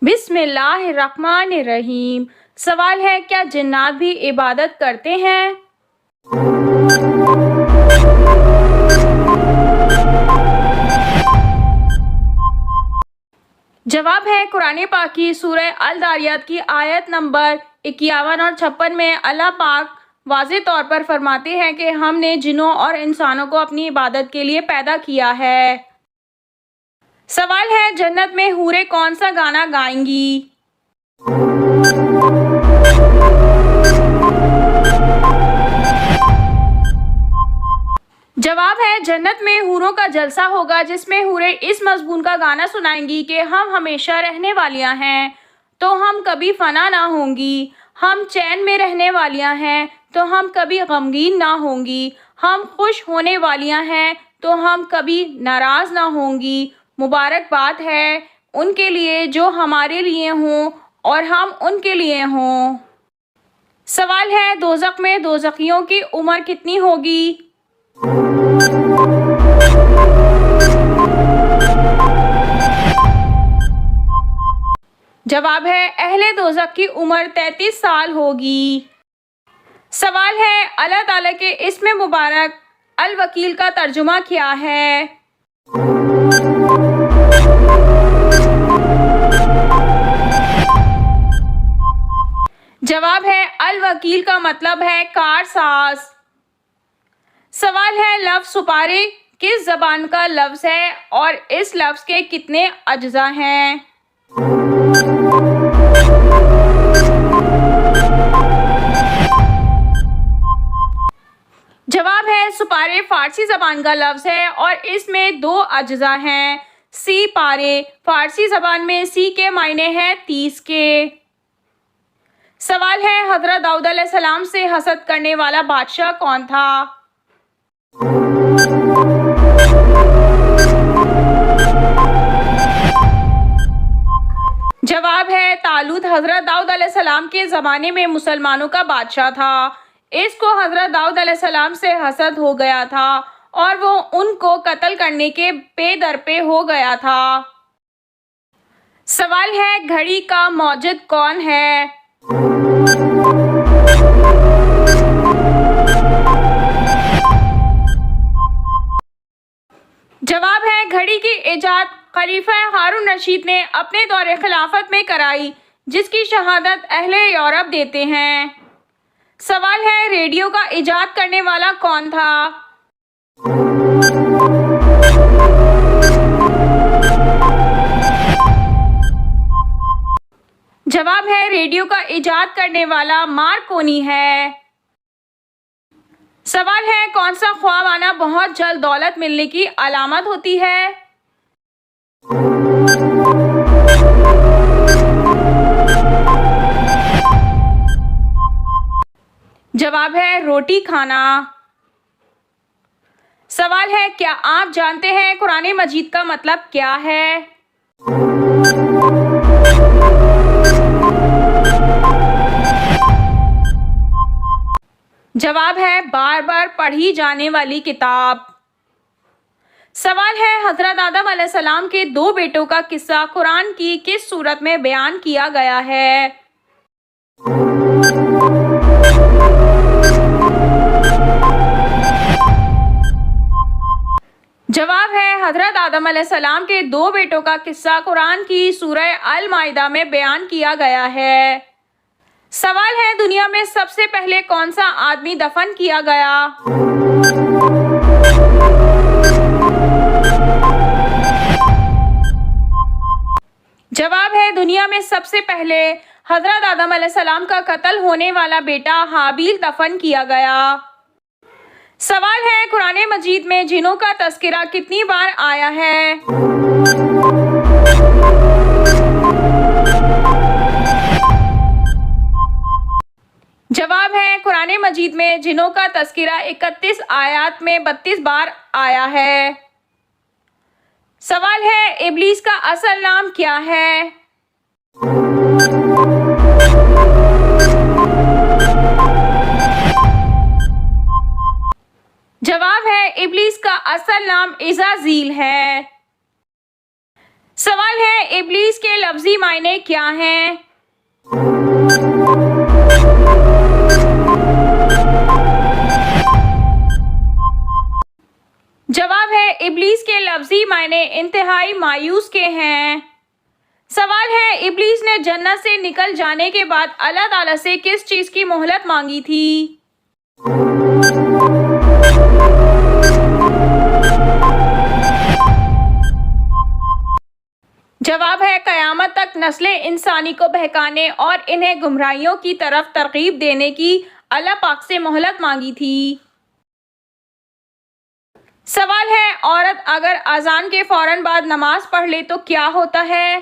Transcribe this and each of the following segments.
बिस्मिल्लाहिर्रहमानिर्रहीम। सवाल है, क्या जिन्नात भी इबादत करते हैं? जवाब है कुरान पाक की सूरह अल दारियात की आयत नंबर 51 और 56 में अल्लाह पाक वाज़े तौर पर फरमाते हैं कि हमने जिन्नों और इंसानों को अपनी इबादत के लिए पैदा किया है। सवाल है, जन्नत में हूरें कौन सा गाना गाएंगी? जवाब है, जन्नत में हूरों का जलसा होगा जिसमें हूरें इस मजमून का गाना सुनाएंगी कि हम हमेशा रहने वालियां हैं तो हम कभी फना ना होंगी, हम चैन में रहने वालियां हैं तो हम कभी गमगीन ना होंगी, हम खुश होने वालियां हैं तो हम कभी नाराज ना होंगी। मुबारकबाद है उनके लिए जो हमारे लिए हों और हम उनके लिए हों। सवाल है, दोज़ख में दोज़खियों की उम्र कितनी होगी? जवाब है, अहले दोज़ख की उम्र 33 साल होगी। सवाल है, अल्लाह ताला के इस्म मुबारक अल वकील का तर्जुमा क्या है? जवाब है, अल वकील का मतलब है कारसाज। सवाल है, लफ्ज़ सुपारी किस ज़बान का लफ्ज़ है और इस लफ्ज़ के कितने अज्जा हैं? जवाब है, सुपारे फारसी ज़बान का लफ्ज़ है और इसमें 2 अज्जा हैं। सी पारे फारसी ज़बान में सी के मायने हैं 30 के। सवाल है, हज़रत दाऊद अलैहिस्सलाम से हसद करने वाला बादशाह कौन था? जवाब है, तालूत हज़रत दाऊद अलैहिस्सलाम के ज़माने में मुसलमानों का बादशाह था। इसको हज़रत दाऊद अलैहिस्सलाम से हसद हो गया था और वो उनको कत्ल करने के पे दर पे हो गया था। सवाल है, घड़ी का मौजिद कौन है? जवाब है, घड़ी की इजाद खलीफा हारून रशीद ने अपने दौरे खिलाफत में कराई जिसकी शहादत अहले यूरोप देते हैं। सवाल है, रेडियो का इजाद करने वाला कौन था? जवाब है, रेडियो का इजाद करने वाला मार्कोनी है। सवाल है, कौन सा ख्वाब आना बहुत जल्द दौलत मिलने की अलामत होती है? जवाब है, रोटी खाना। सवाल है, क्या आप जानते हैं कुरान मजीद का मतलब क्या है? जवाब है, बार बार पढ़ी जाने वाली किताब। सवाल है, हज़रत आदम अलैहिस्सलाम के 2 बेटों का किस्सा कुरान की किस सूरत में बयान किया गया है? जवाब है, हज़रत आदम अलैहिस्सलाम के 2 बेटों का किस्सा कुरान की सूरह अल माइदा में बयान किया गया है। सवाल है, दुनिया में सबसे पहले कौन सा आदमी दफन किया गया? जवाब है, दुनिया में सबसे पहले हज़रत आदम अलैहिस्सलाम का कत्ल होने वाला बेटा हाबील दफन किया गया। सवाल है, कुरान मजीद में जिन्नों का तज़किरा कितनी बार आया है? जवाब है, कुरान मजीद में जिन्नों का तज़किरा 31 आयत में 32 बार आया है। सवाल है, इब्लीस का असल नाम क्या है? जवाब है, इब्लीस का असल नाम इज़ाज़ील है। सवाल है, इब्लीस के लफ्जी मायने क्या हैं? जवाब है, इब्लीस के लफ्जी मायने इंतहाई मायूस के हैं। सवाल है, इब्लीस ने जन्नत से निकल जाने के बाद अल्लाह ताला से किस चीज की मोहलत मांगी थी? जवाब है, कयामत तक नस्ले इंसानी को बहकाने और इन्हें गुमराहियों की तरफ तरगीब देने की अल्लाह पाक से मोहलत मांगी थी। सवाल है, औरत अगर अजान के फौरन बाद नमाज पढ़ ले तो क्या होता है?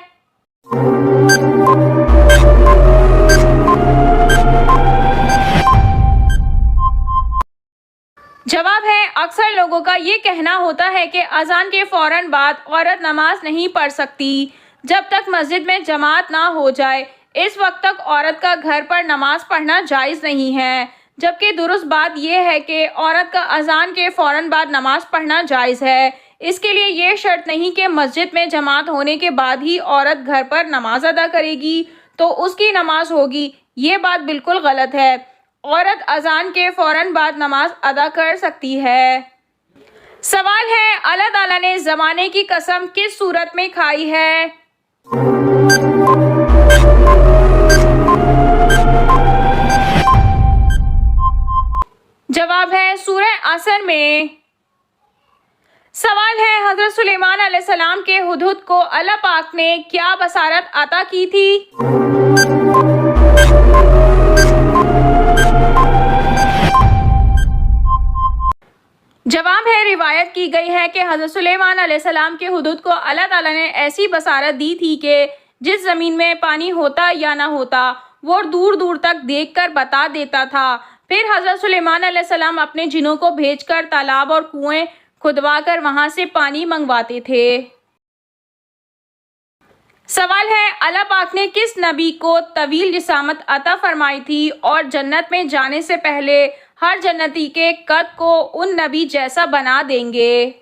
जवाब है, अक्सर लोगों का ये कहना होता है कि अजान के फौरन बाद औरत नमाज नहीं पढ़ सकती जब तक मस्जिद में जमात ना हो जाए। इस वक्त तक औरत का घर पर नमाज पढ़ना जायज़ नहीं है, जबकि दुरुस्त बात यह है कि औरत का अजान के फौरन बाद नमाज पढ़ना जायज़ है। इसके लिए ये शर्त नहीं कि मस्जिद में जमात होने के बाद ही औरत घर पर नमाज अदा करेगी तो उसकी नमाज होगी। ये बात बिल्कुल गलत है। औरत अजान के फौरन बाद नमाज अदा कर सकती है। सवाल है, अल्लाह ताला ने ज़माने की कसम किस सूरत में खाई है? जवाब है, सूरह असर में। सवाल है, हज़रत सुलेमान अलैहिस्सलाम के हुदहुद को अल्लाह पाक ने क्या बसारत अता की थी? जवाब है, रिवायत की गई है कि हज़रत सुलेमान अलैहिस्सलाम के हुदूद को अल्लाह ताला ने ऐसी बसारत दी थी कि जिस ज़मीन में पानी होता या ना होता वो दूर दूर तक देखकर बता देता था। फिर हज़रत सुलेमान अलैहिस्सलाम अपने जिनों को भेजकर तालाब और कुएं खुदवा कर वहाँ से पानी मंगवाते थे। सवाल है, अल्लाह पाक ने किस नबी को तवील जिसामत अता फरमाई थी और जन्नत में जाने से पहले हर जन्नती के कद को उन नबी जैसा बना देंगे?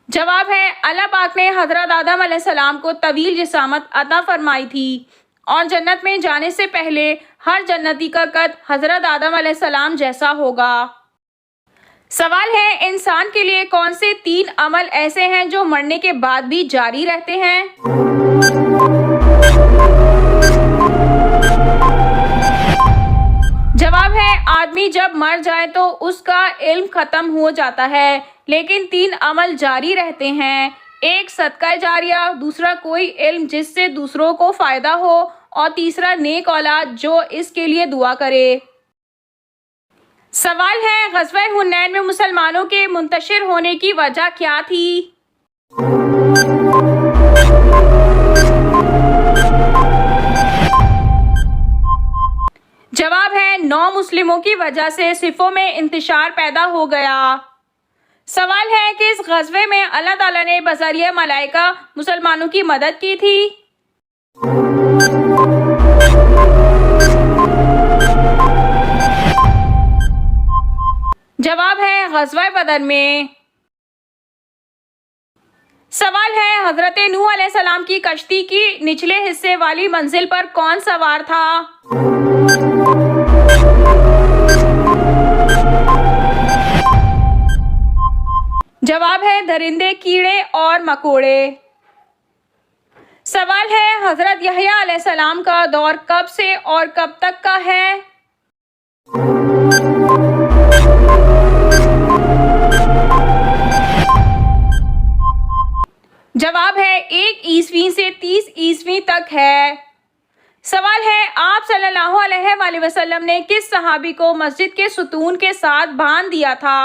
जवाब है, अल्लाह पाक ने हज़रत आदम अलैहिस्सलाम को तवील जिसामत अता फरमाई थी और जन्नत में जाने से पहले हर जन्नती का कद हज़रत आदम अलैहिस्सलाम जैसा होगा। सवाल है, इंसान के लिए कौन से 3 अमल ऐसे हैं जो मरने के बाद भी जारी रहते हैं? जवाब है, आदमी जब मर जाए तो उसका इल्म खत्म हो जाता है, लेकिन 3 अमल जारी रहते हैं। एक सदका जारिया, दूसरा कोई इल्म जिससे दूसरों को फायदा हो और तीसरा नेक औलाद जो इसके लिए दुआ करे। सवाल है, ग़ज़वा हुनैन में मुसलमानों के मुंतशिर होने की वजह क्या थी? जवाब है, 9 मुस्लिमों की वजह से सिफों में इंतशार पैदा हो गया। सवाल है कि इस ग़ज़वे में अल्लाह ताला ने बज़रिया मलाइका मुसलमानों की मदद की थी। जवाब है, ग़ज़वा बदर में। सवाल है, हज़रत नूह अलैहिस्सलाम की कश्ती की निचले हिस्से वाली मंजिल पर कौन सवार था? जवाब है, दरिंदे, कीड़े और मकोड़े। सवाल है, हज़रत यहया अलैहिस्सलाम का दौर कब से और कब तक का है? जवाब है, 1 ईस्वी से 30 ईस्वी तक है। सवाल है, आप सल्लल्लाहु अलैहि वसल्लम ने किस सहाबी को मस्जिद के सुतून के साथ बांध दिया था?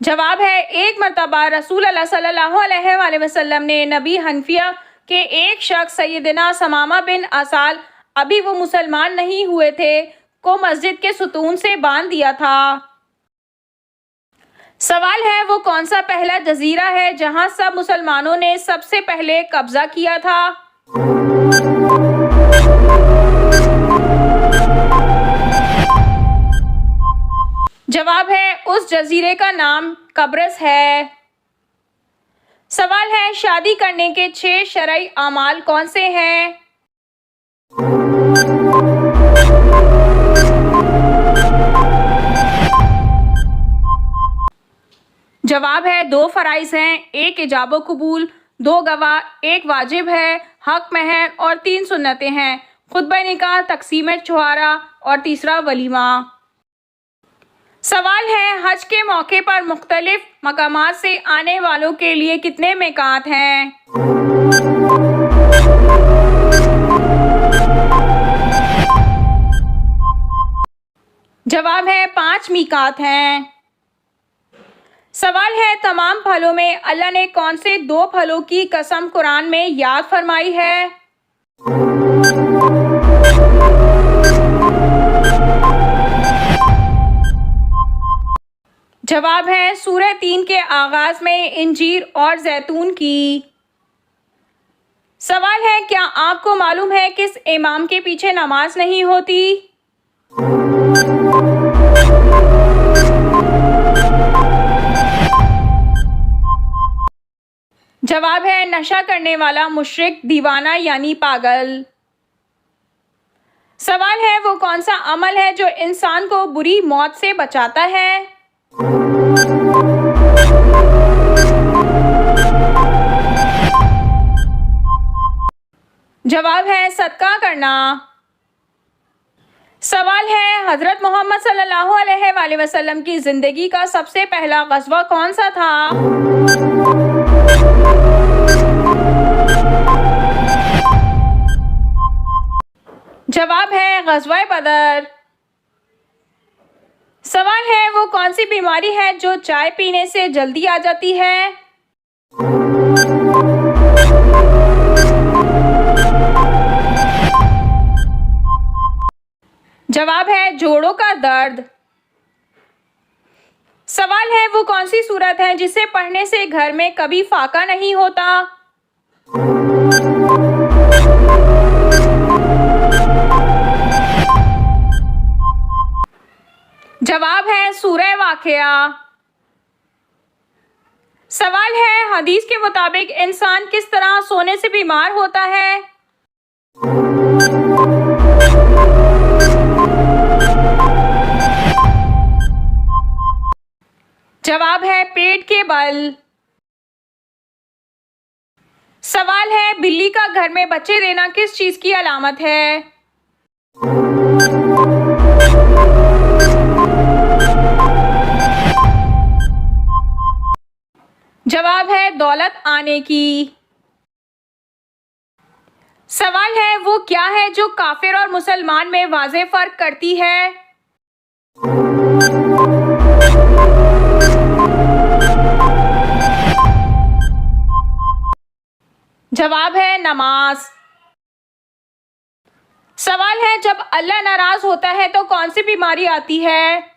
जवाब है, एक मरतबा रसूल अल्लाह सल्लल्लाहु अलैहि वसल्लम ने नबी हनफिया के एक शख्स सैयदना समामा बिन असाल, अभी वो मुसलमान नहीं हुए थे, को मस्जिद के सुतून से बांध दिया था। सवाल है, वो कौन सा पहला जजीरा है जहां सब मुसलमानों ने सबसे पहले कब्जा किया था? उस जजीरे का नाम कब्रस है। सवाल है, शादी करने के 6 शरई अमाल कौन से हैं? जवाब है 2 फराइज हैं, 1 इजाब कबूल, 2 गवाह, 1 वाजिब है, हक महर और 3 सुन्नतें हैं, खुतबा निकाह, तकसीम छुहारा और तीसरा वलीमा। सवाल है, हज के मौके पर मुख्तलिफ मकामात से आने वालों के लिए कितने मिकात हैं? जवाब है 5 मिकात हैं। सवाल है, तमाम फलों में अल्लाह ने कौन से 2 फलों की कसम कुरान में याद फरमाई है? जवाब है सूरह 3 के आगाज में इंजीर और जैतून की। सवाल है, क्या आपको मालूम है किस इमाम के पीछे नमाज नहीं होती? जवाब है नशा करने वाला मुशरिक, दीवाना यानी पागल। सवाल है, वो कौन सा अमल है जो इंसान को बुरी मौत से बचाता है? जवाब है सदका करना। सवाल है, हजरत मोहम्मद सल्लल्लाहु अलैहि वसल्लम की जिंदगी का सबसे पहला ग़ज़वा कौन सा था? जवाब है ग़ज़वा बदर। सवाल है, वो कौन सी बीमारी है जो चाय पीने से जल्दी आ जाती है? जवाब है जोड़ों का दर्द। सवाल है, वो कौन सी सूरत है जिसे पढ़ने से घर में कभी फाका नहीं होता? जवाब है सूरह वाक़िया। सवाल है, हदीस के मुताबिक इंसान किस तरह सोने से बीमार होता है? जवाब है पेट के बल। सवाल है, बिल्ली का घर में बच्चे देना किस चीज की अलामत है? जवाब है दौलत आने की। सवाल है, वो क्या है जो काफिर और मुसलमान में वाज़े फर्क करती है? जवाब है नमाज। सवाल है, जब अल्लाह नाराज होता है तो कौन सी बीमारी आती है?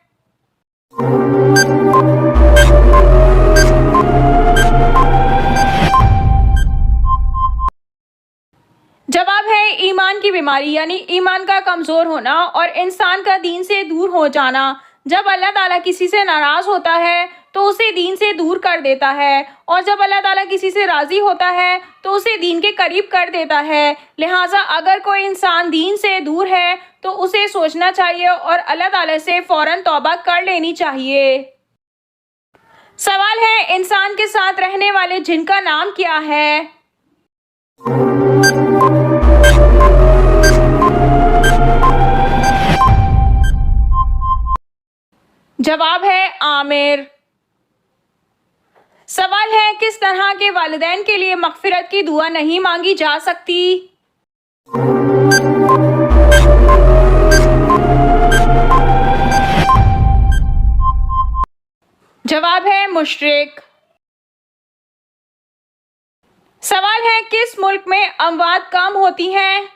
जवाब है ईमान की बीमारी, यानी ईमान का कमज़ोर होना और इंसान का दीन से दूर हो जाना। जब अल्लाह ताला किसी से नाराज़ होता है तो उसे दीन से दूर कर देता है, और जब अल्लाह ताला किसी से राज़ी होता है तो उसे दीन के करीब कर देता है। लिहाजा अगर कोई इंसान दीन से दूर है तो उसे सोचना चाहिए और अल्लाह ताला से फ़ौरन तौबा कर लेनी चाहिए। सवाल है, इंसान के साथ रहने वाले जिन का नाम क्या है? जवाब है आमिर। सवाल है, किस तरह के वालिदैन के लिए मग़फ़िरत की दुआ नहीं मांगी जा सकती? जवाब है मुशरिक। सवाल है, किस मुल्क में अमवात कम होती हैं?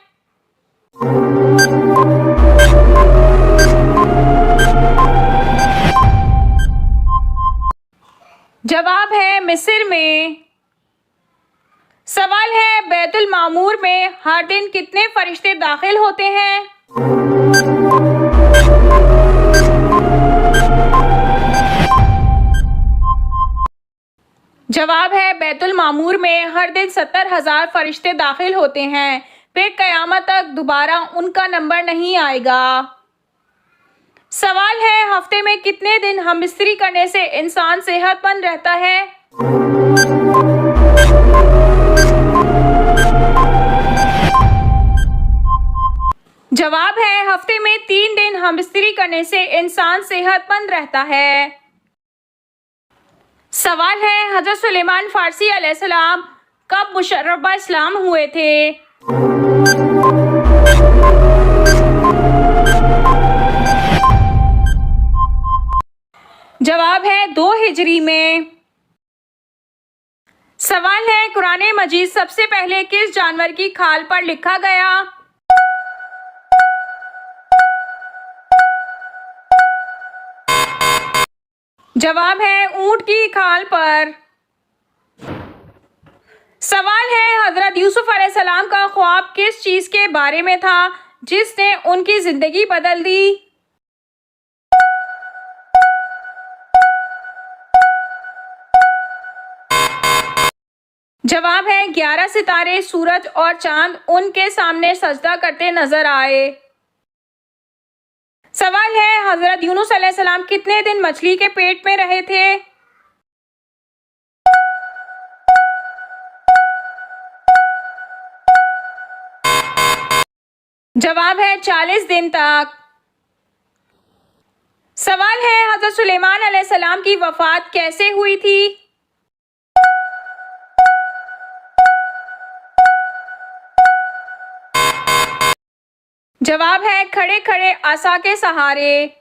जवाब है मिस्र में। सवाल है, बैतुल मामूर में हर दिन कितने फरिश्ते दाखिल होते हैं? मामूर में हर दिन 70,000 फरिश्ते दाखिल होते हैं, फिर क़यामत तक दोबारा उनका नंबर नहीं आएगा। सवाल है, हफ्ते में कितने दिन हम इस्त्री करने से इंसान सेहतमंद रहता है? जवाब है, हफ्ते में 3 दिन हम इस्त्री करने से इंसान सेहतमंद रहता है। सवाल है, हज़रत सुलेमान फ़ारसी अलैहिस्सलाम कब मुशर्रफ इस्लाम हुए थे? जवाब है 2 हिजरी में। सवाल है, कुरान मजीद सबसे पहले किस जानवर की खाल पर लिखा गया? जवाब है ऊंट की खाल पर। सवाल है, हजरत यूसुफ अलैहिस्सलाम का ख्वाब किस चीज के बारे में था जिसने उनकी जिंदगी बदल दी? जवाब है 11 सितारे, सूरज और चांद उनके सामने सजदा करते नजर आए। सवाल है, हजरत यूनुस अलैहिस्सलाम कितने दिन मछली के पेट में रहे थे? जवाब है 40 दिन तक। सवाल है, हजरत सुलेमान अलैहिस्सलाम की वफात कैसे हुई थी? जवाब है खड़े खड़े आसा के सहारे।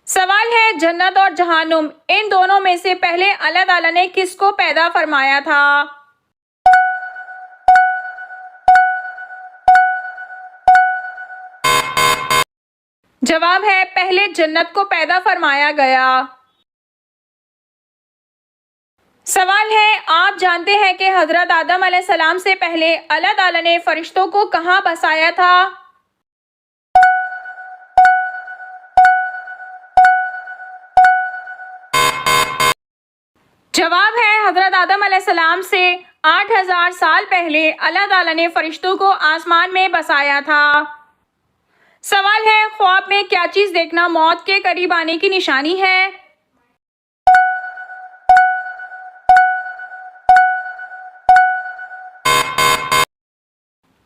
सवाल है, जन्नत और जहन्नुम इन दोनों में से पहले अल्लाह ताला ने किसको पैदा फरमाया था? जवाब है पहले जन्नत को पैदा फरमाया गया। सवाल है, आप जानते हैं कि हजरत आदम अलैहिस्सलाम से पहले अल्लाह ताला ने फरिश्तों को कहाँ बसाया था? जवाब है हजरत आदम अलैहिस्सलाम से 8000 साल पहले अल्लाह ताला ने फरिश्तों को आसमान में बसाया था। सवाल है, ख्वाब में क्या चीज देखना मौत के करीब आने की निशानी है?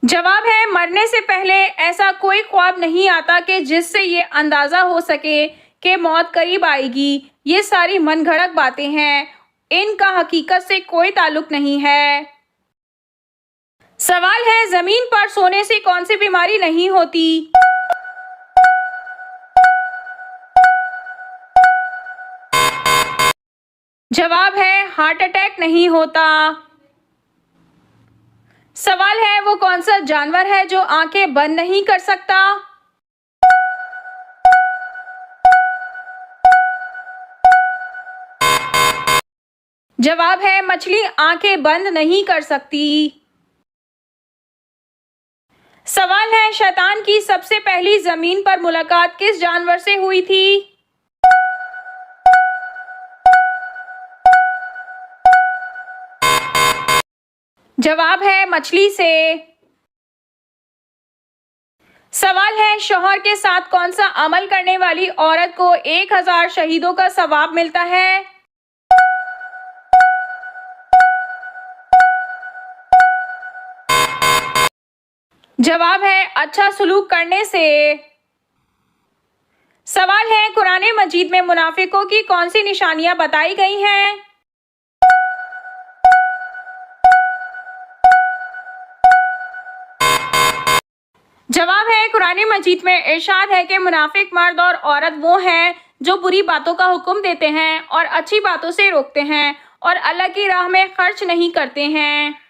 जवाब है मरने से पहले ऐसा कोई ख्वाब नहीं आता कि जिससे ये अंदाजा हो सके कि मौत करीब आएगी। ये सारी मनगढ़ंत बातें हैं, इनका हकीकत से कोई ताल्लुक नहीं है। सवाल है, जमीन पर सोने से कौन सी बीमारी नहीं होती? जवाब है हार्ट अटैक नहीं होता। सवाल है, वो कौन सा जानवर है जो आंखें बंद नहीं कर सकता? जवाब है मछली आंखें बंद नहीं कर सकती। सवाल है, शैतान की सबसे पहली जमीन पर मुलाकात किस जानवर से हुई थी? जवाब है मछली से। सवाल है, शौहर के साथ कौन सा अमल करने वाली औरत को 1000 शहीदों का सवाब मिलता है? जवाब है अच्छा सलूक करने से। सवाल है, कुरान मजीद में मुनाफिकों की कौन सी निशानियां बताई गई हैं? जवाब है कुरान मजीद में इरशाद है कि मुनाफिक मर्द और औरत वो हैं जो बुरी बातों का हुक्म देते हैं और अच्छी बातों से रोकते हैं और अल्लाह की राह में खर्च नहीं करते हैं।